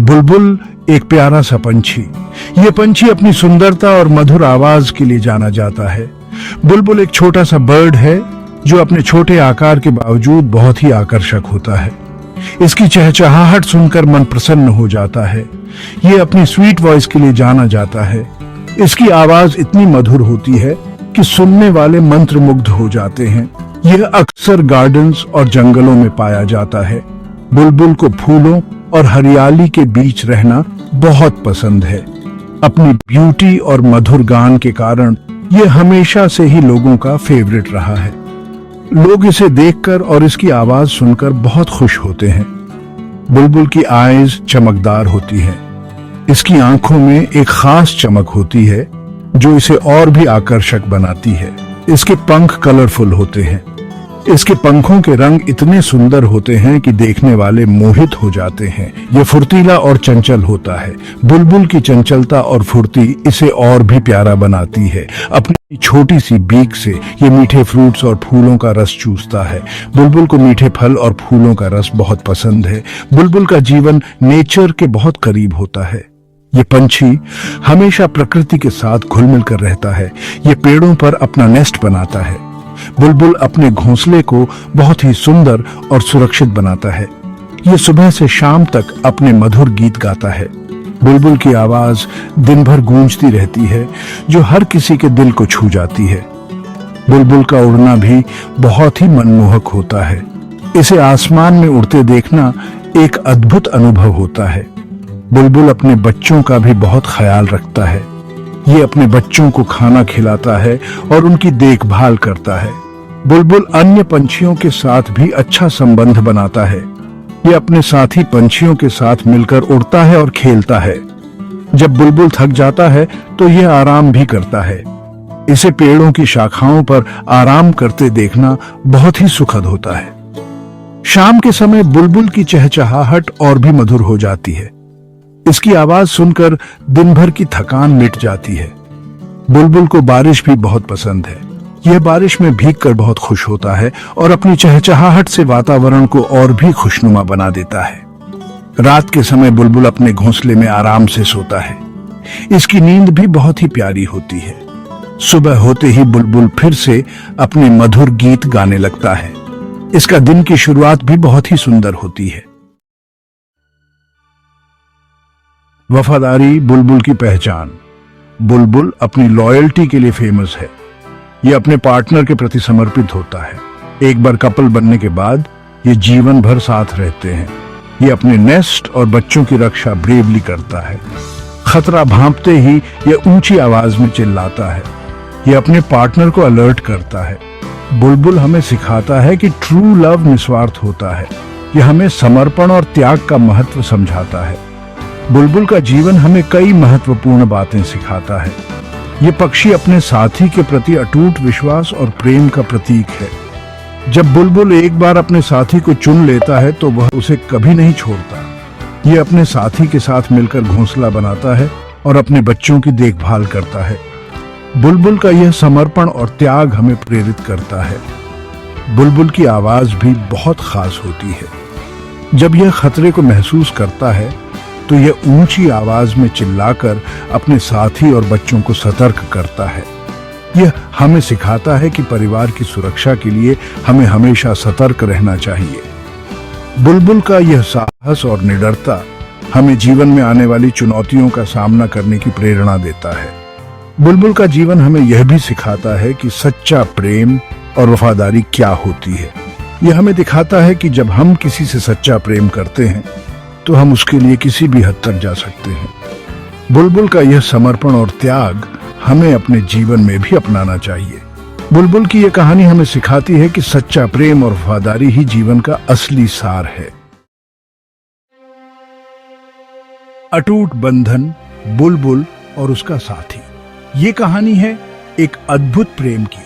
बुलबुल एक प्यारा सा पंछी। ये पंछी अपनी सुंदरता और मधुर आवाज के लिए जाना जाता है। बुलबुल एक छोटा सा बर्ड है जो अपने छोटे आकार के बावजूद बहुत ही आकर्षक होता है। इसकी चहचहाहट सुनकर मन प्रसन्न हो जाता है। ये अपनी स्वीट वॉइस के लिए जाना जाता है। इसकी आवाज इतनी मधुर होती है कि सुनने वाले मंत्रमुग्ध हो जाते हैं। यह अक्सर गार्डन्स और जंगलों में पाया जाता है। बुलबुल को फूलों और हरियाली के बीच रहना बहुत पसंद है। अपनी ब्यूटी और मधुर गान के कारण यह हमेशा से ही लोगों का फेवरेट रहा है। लोग इसे देखकर और इसकी आवाज सुनकर बहुत खुश होते हैं। बुलबुल की आईज चमकदार होती है। इसकी आंखों में एक खास चमक होती है जो इसे और भी आकर्षक बनाती है। इसके पंख कलरफुल होते हैं। इसके पंखों के रंग इतने सुंदर होते हैं कि देखने वाले मोहित हो जाते हैं। यह फुर्तीला और चंचल होता है। बुलबुल की चंचलता और फुर्ती इसे और भी प्यारा बनाती है। अपनी छोटी सी बीक से ये मीठे फ्रूट्स और फूलों का रस चूसता है। बुलबुल को मीठे फल और फूलों का रस बहुत पसंद है। बुलबुल का जीवन नेचर के बहुत करीब होता है। ये पंछी हमेशा प्रकृति के साथ घुल मिल कर रहता है। ये पेड़ों पर अपना नेस्ट बनाता है। बुलबुल अपने घोंसले को बहुत ही सुंदर और सुरक्षित बनाता है। ये सुबह से शाम तक अपने मधुर गीत गाता है। बुलबुल की आवाज दिन भर गूंजती रहती है जो हर किसी के दिल को छू जाती है। बुलबुल का उड़ना भी बहुत ही मनमोहक होता है। इसे आसमान में उड़ते देखना एक अद्भुत अनुभव होता है। बुलबुल अपने बच्चों का भी बहुत ख्याल रखता है। ये अपने बच्चों को खाना खिलाता है और उनकी देखभाल करता है। बुलबुल अन्य पंछियों के साथ भी अच्छा संबंध बनाता है। ये अपने साथी पंछियों के साथ मिलकर उड़ता है और खेलता है। जब बुलबुल थक जाता है तो यह आराम भी करता है। इसे पेड़ों की शाखाओं पर आराम करते देखना बहुत ही सुखद होता है। शाम के समय बुलबुल की चहचहाहट और भी मधुर हो जाती है। इसकी आवाज सुनकर दिन भर की थकान मिट जाती है। बुलबुल को बारिश भी बहुत पसंद है। यह बारिश में भीगकर बहुत खुश होता है और अपनी चहचहाहट से वातावरण को और भी खुशनुमा बना देता है। रात के समय बुलबुल अपने घोंसले में आराम से सोता है। इसकी नींद भी बहुत ही प्यारी होती है। सुबह होते ही बुलबुल फिर से अपने मधुर गीत गाने लगता है। इसका दिन की शुरुआत भी बहुत ही सुंदर होती है। वफादारी बुलबुल की पहचान। बुलबुल अपनी लॉयल्टी के लिए फेमस है। यह अपने पार्टनर के प्रति समर्पित होता है। एक बार कपल बनने के बाद ये जीवन भर साथ रहते हैं। ये अपने नेस्ट और बच्चों की रक्षा ब्रेवली करता है। खतरा भांपते ही यह ऊंची आवाज में चिल्लाता है। यह अपने पार्टनर को अलर्ट करता है। बुलबुल हमें सिखाता है कि ट्रू लव निस्वार्थ होता है। यह हमें समर्पण और त्याग का महत्व समझाता है। बुलबुल का जीवन हमें कई महत्वपूर्ण बातें सिखाता है। ये पक्षी अपने साथी के प्रति अटूट विश्वास और प्रेम का प्रतीक है। जब बुलबुल एक बार अपने साथी को चुन लेता है तो वह उसे कभी नहीं छोड़ता। ये अपने साथी के साथ मिलकर घोंसला बनाता है और अपने बच्चों की देखभाल करता है। बुलबुल का यह समर्पण और त्याग हमें प्रेरित करता है। बुलबुल की आवाज भी बहुत खास होती है। जब यह खतरे को महसूस करता है तो यह ऊंची आवाज में चिल्लाकर अपने साथी और बच्चों को सतर्क करता है। यह हमें सिखाता है कि परिवार की सुरक्षा के लिए हमें हमेशा सतर्क रहना चाहिए। बुलबुल का यह साहस और निडरता हमें जीवन में आने वाली चुनौतियों का सामना करने की प्रेरणा देता है। बुलबुल का जीवन हमें यह भी सिखाता है कि सच्चा प्रेम और वफादारी क्या होती है। यह हमें दिखाता है कि जब हम किसी से सच्चा प्रेम करते हैं तो हम उसके लिए किसी भी हद तक जा सकते हैं। बुलबुल का यह समर्पण और त्याग हमें अपने जीवन में भी अपनाना चाहिए। बुलबुल की यह कहानी हमें सिखाती है कि सच्चा प्रेम और वफादारी ही जीवन का असली सार है। अटूट बंधन, बुलबुल और उसका साथी। ये कहानी है एक अद्भुत प्रेम की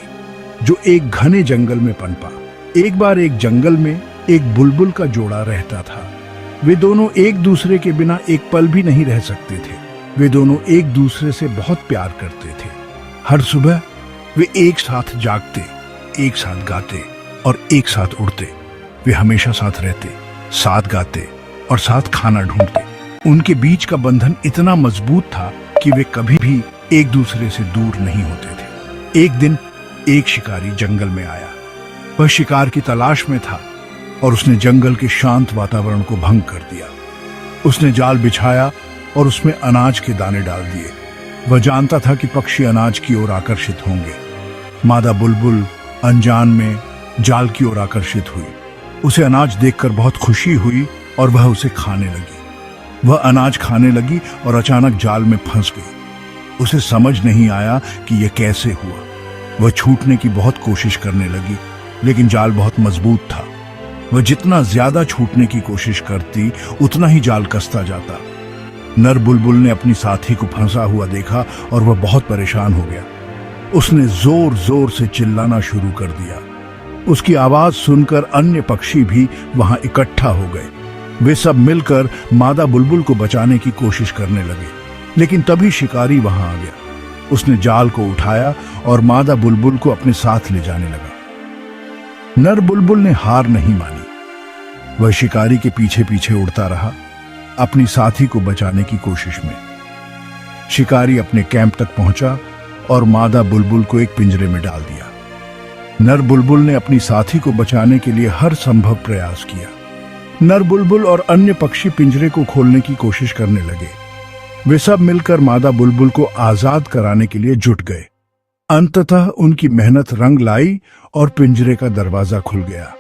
जो एक घने जंगल में पनपा। एक बार एक जंगल में एक बुलबुल का जोड़ा रहता था। वे दोनों एक दूसरे के बिना एक पल भी नहीं रह सकते थे। वे दोनों एक दूसरे से बहुत प्यार करते थे। हर सुबह वे एक साथ जागते, एक साथ गाते और एक साथ उड़ते। वे हमेशा साथ रहते, साथ गाते और साथ खाना ढूंढते। उनके बीच का बंधन इतना मजबूत था कि वे कभी भी एक दूसरे से दूर नहीं होते थे। एक दिन एक शिकारी जंगल में आया। वह शिकार की तलाश में था और उसने जंगल के शांत वातावरण को भंग कर दिया। उसने जाल बिछाया और उसमें अनाज के दाने डाल दिए। वह जानता था कि पक्षी अनाज की ओर आकर्षित होंगे। मादा बुलबुल अनजान में जाल की ओर आकर्षित हुई। उसे अनाज देखकर बहुत खुशी हुई और वह उसे खाने लगी। वह अनाज खाने लगी और अचानक जाल में फंस गई। उसे समझ नहीं आया कि यह कैसे हुआ। वह छूटने की बहुत कोशिश करने लगी, लेकिन जाल बहुत मजबूत था। वह जितना ज्यादा छूटने की कोशिश करती, उतना ही जाल कसता जाता। नर बुलबुल ने अपनी साथी को फंसा हुआ देखा और वह बहुत परेशान हो गया। उसने जोर जोर से चिल्लाना शुरू कर दिया। उसकी आवाज सुनकर अन्य पक्षी भी वहां इकट्ठा हो गए। वे सब मिलकर मादा बुलबुल को बचाने की कोशिश करने लगे, लेकिन तभी शिकारी वहां आ गया। उसने जाल को उठाया और मादा बुलबुल को अपने साथ ले जाने लगा। नर बुलबुल ने हार नहीं मानी। वह शिकारी के पीछे पीछे उड़ता रहा, अपनी साथी को बचाने की कोशिश में। शिकारी अपने कैंप तक पहुंचा और मादा बुलबुल को एक पिंजरे में डाल दिया। नर बुलबुल ने अपनी साथी को बचाने के लिए हर संभव प्रयास किया। नर बुलबुल और अन्य पक्षी पिंजरे को खोलने की कोशिश करने लगे। वे सब मिलकर मादा बुलबुल को आजाद कराने के लिए जुट गए। अंततः उनकी मेहनत रंग लाई और पिंजरे का दरवाजा खुल गया।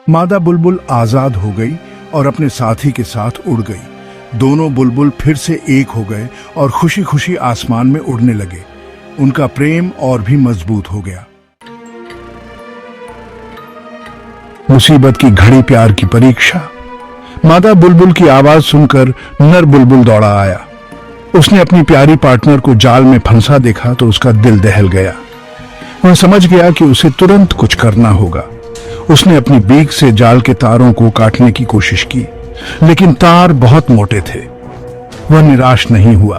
मादा बुलबुल आजाद हो गई और अपने साथी के साथ उड़ गई। दोनों बुलबुल फिर से एक हो गए और खुशी खुशी आसमान में उड़ने लगे। उनका प्रेम और भी मजबूत हो गया। मुसीबत की घड़ी प्यार की परीक्षा। मादा बुलबुल की आवाज सुनकर नर बुलबुल दौड़ा आया। उसने अपनी प्यारी पार्टनर को जाल में फंसा देखा तो उसका दिल दहल गया। वह समझ गया कि उसे तुरंत कुछ करना होगा। उसने अपनी बीक से जाल के तारों को काटने की कोशिश की, लेकिन तार बहुत मोटे थे। वह निराश नहीं हुआ।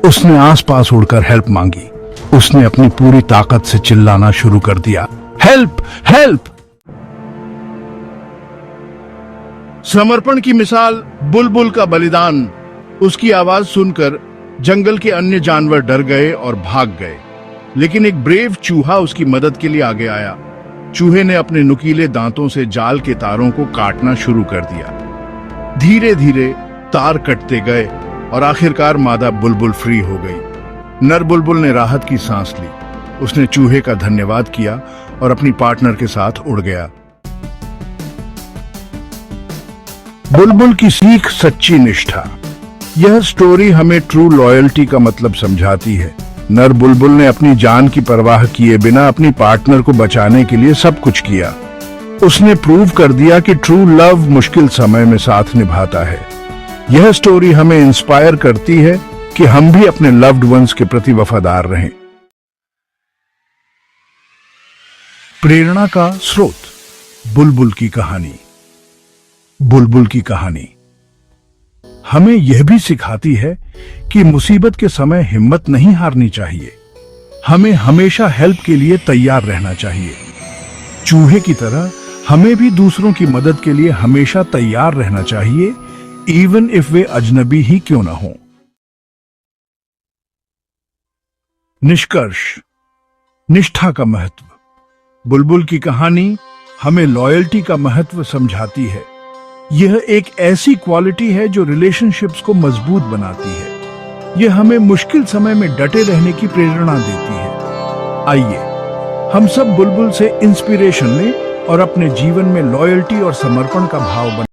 उसने आसपास उड़कर हेल्प मांगी। उसने अपनी पूरी ताकत से चिल्लाना शुरू कर दिया, हेल्प हेल्प। समर्पण की मिसाल, बुलबुल का बलिदान। उसकी आवाज सुनकर जंगल के अन्य जानवर डर गए और भाग गए, लेकिन एक ब्रेव चूहा उसकी मदद के लिए आगे आया। चूहे ने अपने नुकीले दांतों से जाल के तारों को काटना शुरू कर दिया। धीरे धीरे तार कटते गए और आखिरकार मादा बुलबुल फ्री हो गई। नर बुलबुल ने राहत की सांस ली। उसने चूहे का धन्यवाद किया और अपनी पार्टनर के साथ उड़ गया। बुलबुल की सीख, सच्ची निष्ठा। यह स्टोरी हमें ट्रू लॉयल्टी का मतलब समझाती है। नर बुलबुल ने अपनी जान की परवाह किए बिना अपनी पार्टनर को बचाने के लिए सब कुछ किया। उसने प्रूव कर दिया कि ट्रू लव मुश्किल समय में साथ निभाता है। यह स्टोरी हमें इंस्पायर करती है कि हम भी अपने लव्ड वंस के प्रति वफादार रहें। प्रेरणा का स्रोत, बुलबुल की कहानी। बुलबुल की कहानी हमें यह भी सिखाती है कि मुसीबत के समय हिम्मत नहीं हारनी चाहिए। हमें हमेशा हेल्प के लिए तैयार रहना चाहिए। चूहे की तरह हमें भी दूसरों की मदद के लिए हमेशा तैयार रहना चाहिए, इवन इफ वे अजनबी ही क्यों ना हो। निष्कर्ष, निष्ठा का महत्व। बुलबुल की कहानी हमें लॉयल्टी का महत्व समझाती है। यह एक ऐसी क्वालिटी है जो रिलेशनशिप्स को मजबूत बनाती है। यह हमें मुश्किल समय में डटे रहने की प्रेरणा देती है। आइए हम सब बुलबुल से इंस्पिरेशन लें और अपने जीवन में लॉयल्टी और समर्पण का भाव बनाएं।